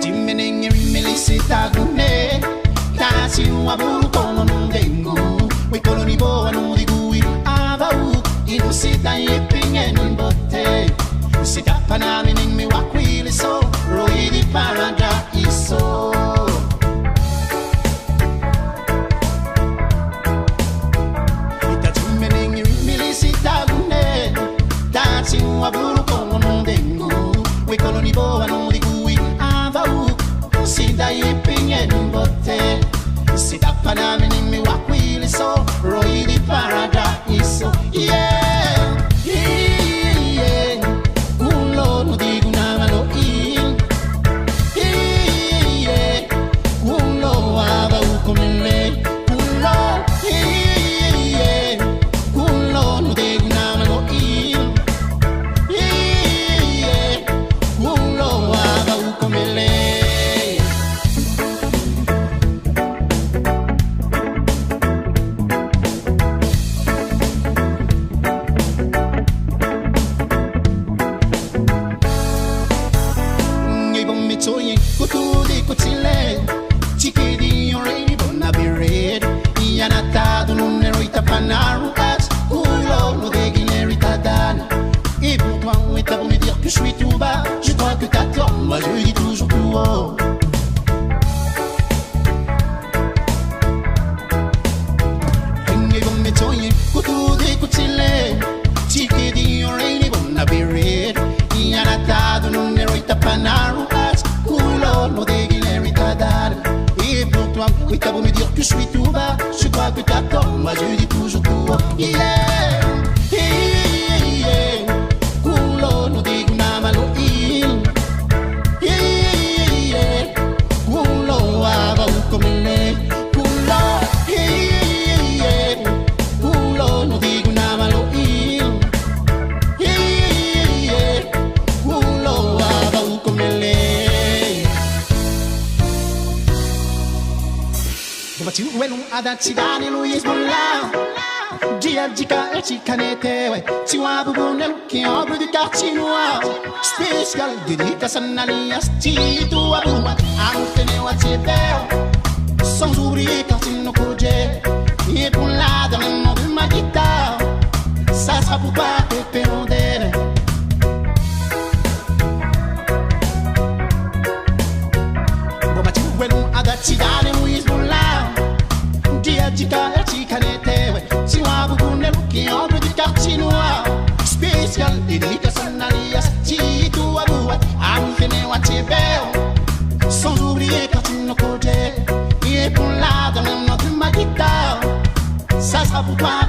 Timenenge milisita gune Tasi waburu kono nundengu We koloni boa nundigui Avau Inusita yepinge nimbote Sita panami ningmi wakwili so Roidi paradiso Timenenge milisita gune Tasi waburu kono nundengu We koloni boa nundigui Sida yipinge nimbote Sida panami nimi wakwili so Roidi paradiso Yeah, yeah, yeah Ulo nudigu namalo in Yeah, yeah Ulo waba ukomele Ulo Yeah, yeah Ulo nudigu namalo in Yeah, yeah Ulo waba ukomele Que je suis tout bas, je crois que t'attends, moi je dis toujours tout haut. Ringe bon metoye, kutu de kutile, tiki di oreni bon abiret, yanata non nero itapanaru as, kulo no de guinerita dan. Et pour toi, oui t'as beau me dire que je suis tout bas, je crois que t'attends, moi je dis toujours tout haut. Yeah, yeah, yeah, kulo no de malo il yeah yeah ulo waba ukomele ulo yeah ulo no digo na malo il yeah ulo waba ukomele Bati wenu adati dani Luis Bola Dia Dika et Chicanetewe Tiwa Bubune qui ombre du quartier noir Spécial dédicace à Alias Tito Aboua Anfene Watibel Sans oublier Cartino Kodje Et pour la dans le nom de ma guitare Ça sera pour pas Pepe Rondelle Bobati Wenu Adati Dane Luis Bola Dia Dika et Chicanetewe Tiwa Bubune qui ombre du quartier noir Spécial dédicace à Alias Tito Aboua Anfene Watibel Sans oublier Cartino Kodje Et pour la dans le nom de ma guitare Ça sera pour toi